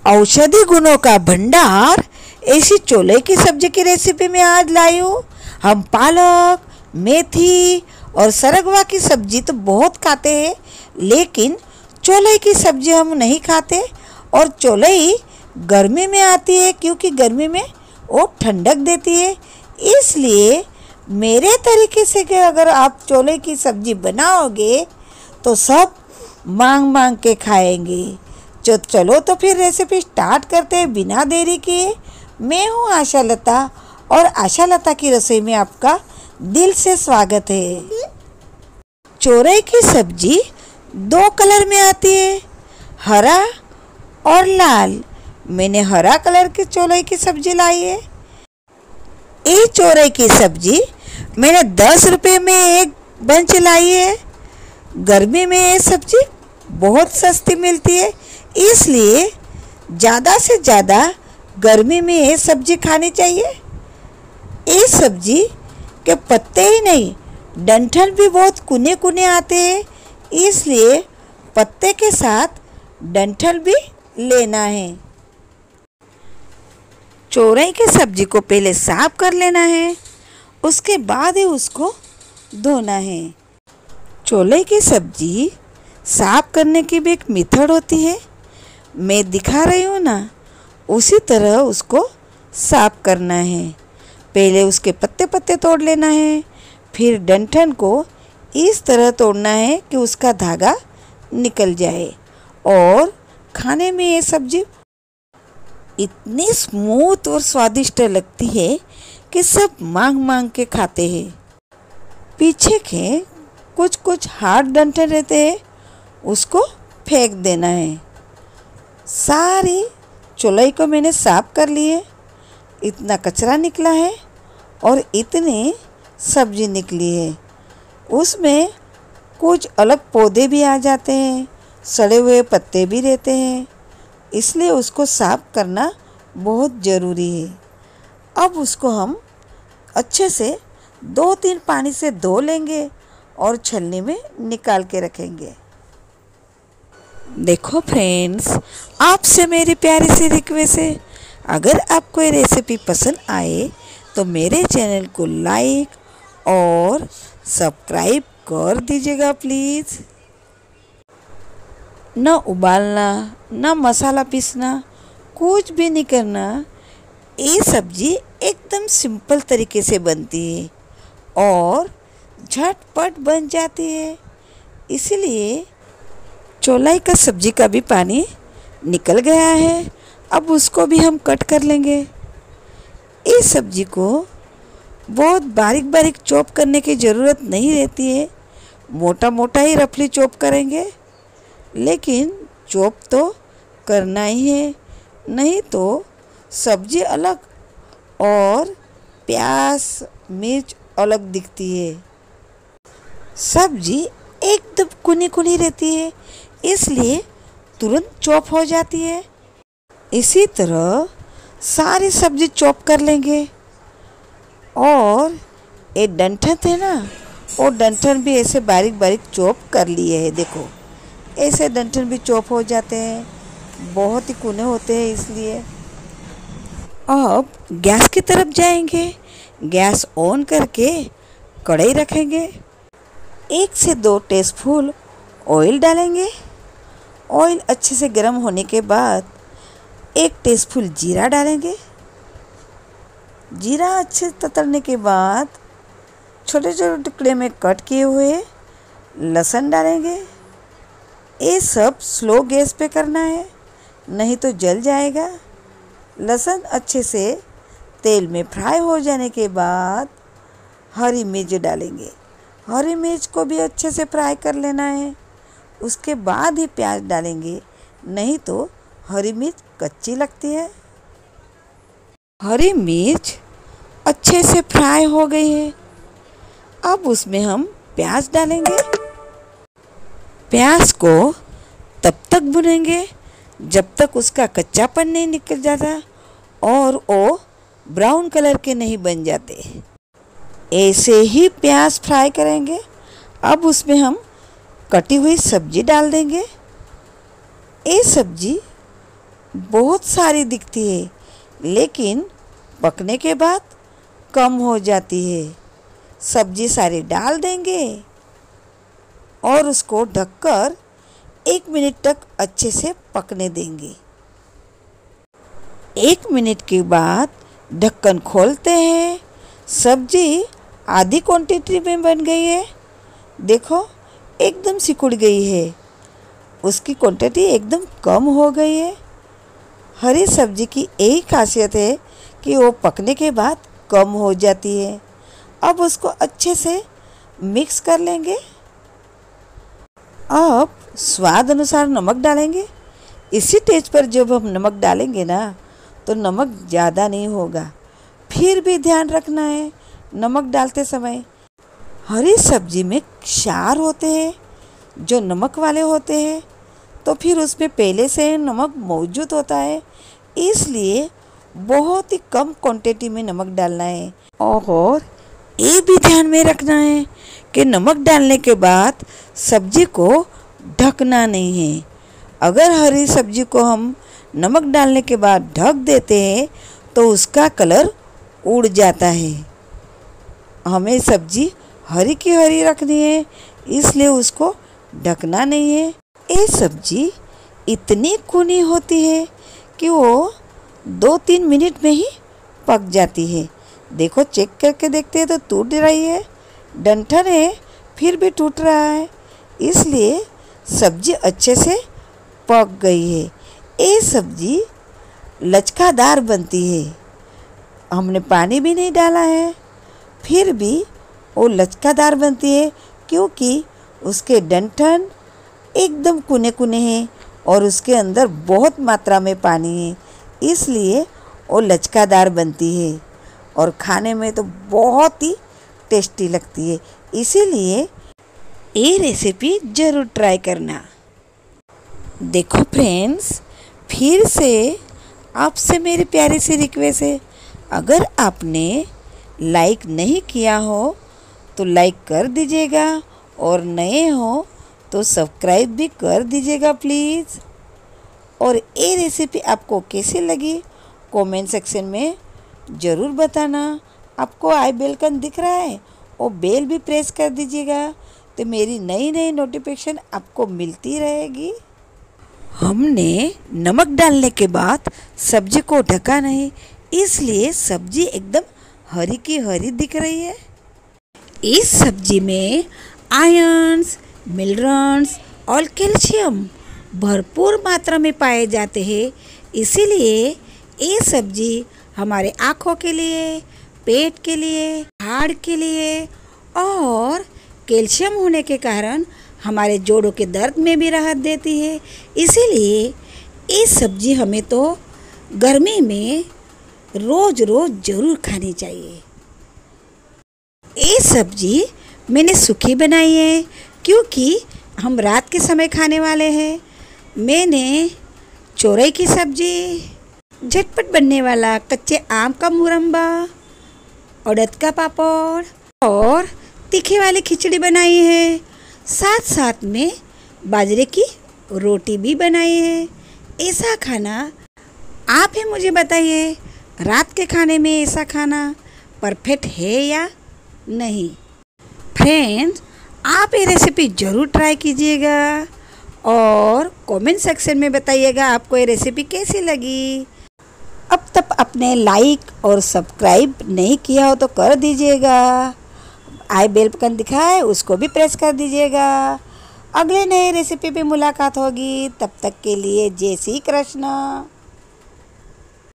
औषधि गुणों का भंडार ऐसी चोले की सब्जी की रेसिपी में आज लाई हूँ। हम पालक, मेथी और सरगवा की सब्जी तो बहुत खाते हैं, लेकिन चोले की सब्जी हम नहीं खाते। और चोले गर्मी में आती है क्योंकि गर्मी में वो ठंडक देती है। इसलिए मेरे तरीके से कि अगर आप चोले की सब्जी बनाओगे तो सब मांग मांग के खाएंगे। चलो तो फिर रेसिपी स्टार्ट करते हैं बिना देरी किए। मैं हूँ आशा लता और आशा लता की रसोई में आपका दिल से स्वागत है। चोले की सब्जी दो कलर में आती है, हरा और लाल। मैंने हरा कलर के चोले की सब्जी लाई है। ये चोले की सब्जी मैंने 10 रुपये में एक बंच लाई है। गर्मी में ये सब्जी बहुत सस्ती मिलती है, इसलिए ज़्यादा से ज़्यादा गर्मी में ये सब्जी खानी चाहिए। ये सब्जी के पत्ते ही नहीं, डंठल भी बहुत कुने कुने आते हैं, इसलिए पत्ते के साथ डंठल भी लेना है। चोले की सब्जी को पहले साफ कर लेना है, उसके बाद ही उसको धोना है। चोले की सब्जी साफ करने की भी एक मेथड होती है, मैं दिखा रही हूँ ना, उसी तरह उसको साफ करना है। पहले उसके पत्ते पत्ते तोड़ लेना है, फिर डंठल को इस तरह तोड़ना है कि उसका धागा निकल जाए। और खाने में ये सब्जी इतनी स्मूथ और स्वादिष्ट लगती है कि सब मांग मांग के खाते हैं। पीछे के कुछ कुछ हार्ड डंठल रहते हैं, उसको फेंक देना है। सारी चोले को मैंने साफ कर लिए। इतना कचरा निकला है और इतनी सब्जी निकली है। उसमें कुछ अलग पौधे भी आ जाते हैं, सड़े हुए पत्ते भी रहते हैं, इसलिए उसको साफ करना बहुत ज़रूरी है। अब उसको हम अच्छे से 2-3 पानी से धो लेंगे और छलनी में निकाल के रखेंगे। देखो फ्रेंड्स, आपसे मेरी प्यारी सी रिक्वेस्ट है, अगर आपको ये रेसिपी पसंद आए तो मेरे चैनल को लाइक और सब्सक्राइब कर दीजिएगा प्लीज़। न उबालना, न मसाला पीसना, कुछ भी नहीं करना। ये सब्जी एकदम सिंपल तरीके से बनती है और झटपट बन जाती है। इसलिए चोले का सब्जी का भी पानी निकल गया है। अब उसको भी हम कट कर लेंगे। इस सब्जी को बहुत बारीक बारीक चॉप करने की ज़रूरत नहीं रहती है, मोटा मोटा ही रफली चॉप करेंगे, लेकिन चॉप तो करना ही है, नहीं तो सब्जी अलग और प्याज मिर्च अलग दिखती है। सब्जी एकदम कुनी कुनी रहती है, इसलिए तुरंत चॉप हो जाती है। इसी तरह सारी सब्जी चॉप कर लेंगे। और ये डंठल थे ना, वो डंठल भी ऐसे बारीक बारीक चॉप कर लिए हैं। देखो, ऐसे डंठल भी चॉप हो जाते हैं, बहुत ही कुने होते हैं इसलिए। अब गैस की तरफ जाएंगे। गैस ऑन करके कढ़ाई रखेंगे। 1 से 2 टीस्पून ऑयल डालेंगे। ऑयल अच्छे से गर्म होने के बाद 1 टीस्पून जीरा डालेंगे। जीरा अच्छे ततरने के बाद छोटे छोटे टुकड़े में कट किए हुए लहसुन डालेंगे। ये सब स्लो गैस पे करना है, नहीं तो जल जाएगा। लहसुन अच्छे से तेल में फ्राई हो जाने के बाद हरी मिर्च डालेंगे। हरी मिर्च को भी अच्छे से फ्राई कर लेना है, उसके बाद ही प्याज डालेंगे, नहीं तो हरी मिर्च कच्ची लगती है। हरी मिर्च अच्छे से फ्राई हो गई है। अब उसमें हम प्याज डालेंगे। प्याज को तब तक भुनेंगे जब तक उसका कच्चापन नहीं निकल जाता और वो ब्राउन कलर के नहीं बन जाते। ऐसे ही प्याज फ्राई करेंगे। अब उसमें हम कटी हुई सब्जी डाल देंगे। ये सब्जी बहुत सारी दिखती है, लेकिन पकने के बाद कम हो जाती है। सब्जी सारी डाल देंगे और उसको ढककर 1 मिनट तक अच्छे से पकने देंगे। 1 मिनट के बाद ढक्कन खोलते हैं। सब्जी आधी क्वांटिटी में बन गई है। देखो, एकदम सिकुड़ गई है। उसकी क्वांटिटी एकदम कम हो गई है। हरी सब्जी की यही खासियत है कि वो पकने के बाद कम हो जाती है। अब उसको अच्छे से मिक्स कर लेंगे। अब स्वाद अनुसार नमक डालेंगे। इसी स्टेज पर जब हम नमक डालेंगे ना, तो नमक ज़्यादा नहीं होगा। फिर भी ध्यान रखना है नमक डालते समय। हरी सब्जी में क्षार होते हैं जो नमक वाले होते हैं, तो फिर उसमें पहले से नमक मौजूद होता है, इसलिए बहुत ही कम क्वांटिटी में नमक डालना है। और ये भी ध्यान में रखना है कि नमक डालने के बाद सब्जी को ढकना नहीं है। अगर हरी सब्जी को हम नमक डालने के बाद ढक देते हैं तो उसका कलर उड़ जाता है। हमें सब्जी हरी की हरी रखनी है, इसलिए उसको ढकना नहीं है। ये सब्जी इतनी खूनी होती है कि वो 2-3 मिनट में ही पक जाती है। देखो, चेक करके देखते हैं तो टूट रही है। डंठल है फिर भी टूट रहा है, इसलिए सब्जी अच्छे से पक गई है। ये सब्जी लचकादार बनती है। हमने पानी भी नहीं डाला है, फिर भी वो लचकादार बनती है, क्योंकि उसके डंठल एकदम कुने कुने हैं और उसके अंदर बहुत मात्रा में पानी है, इसलिए वो लचकादार बनती है और खाने में तो बहुत ही टेस्टी लगती है। इसीलिए ये रेसिपी ज़रूर ट्राई करना। देखो फ्रेंड्स, फिर से आपसे मेरी प्यारी सी रिक्वेस्ट है, अगर आपने लाइक नहीं किया हो तो लाइक कर दीजिएगा और नए हो तो सब्सक्राइब भी कर दीजिएगा प्लीज़। और ये रेसिपी आपको कैसी लगी कमेंट सेक्शन में ज़रूर बताना। आपको आई बेल आइकन दिख रहा है, वो बेल भी प्रेस कर दीजिएगा, तो मेरी नई नई नोटिफिकेशन आपको मिलती रहेगी। हमने नमक डालने के बाद सब्जी को ढका नहीं, इसलिए सब्जी एकदम हरी की हरी दिख रही है। इस सब्जी में आयरन्स, मिनरल्स और कैल्शियम भरपूर मात्रा में पाए जाते हैं, इसीलिए ये सब्जी हमारे आँखों के लिए, पेट के लिए, हार्ट के लिए और कैल्शियम होने के कारण हमारे जोड़ों के दर्द में भी राहत देती है। इसीलिए ये सब्जी हमें तो गर्मी में रोज़ रोज़ ज़रूर खानी चाहिए। ये सब्जी मैंने सूखी बनाई है, क्योंकि हम रात के समय खाने वाले हैं। मैंने चोरई की सब्जी, झटपट बनने वाला कच्चे आम का मुरब्बा, उड़द का पापड़ और तीखे वाली खिचड़ी बनाई है। साथ साथ में बाजरे की रोटी भी बनाई है। ऐसा खाना आप ही मुझे बताइए, रात के खाने में ऐसा खाना परफेक्ट है या नहीं। फ्रेंड्स, आप ये रेसिपी ज़रूर ट्राई कीजिएगा और कमेंट सेक्शन में बताइएगा आपको ये रेसिपी कैसी लगी। अब तक आपने लाइक और सब्सक्राइब नहीं किया हो तो कर दीजिएगा। आई बेल आइकन दिखा है, उसको भी प्रेस कर दीजिएगा। अगले नए रेसिपी पे मुलाकात होगी, तब तक के लिए जय श्री कृष्ण।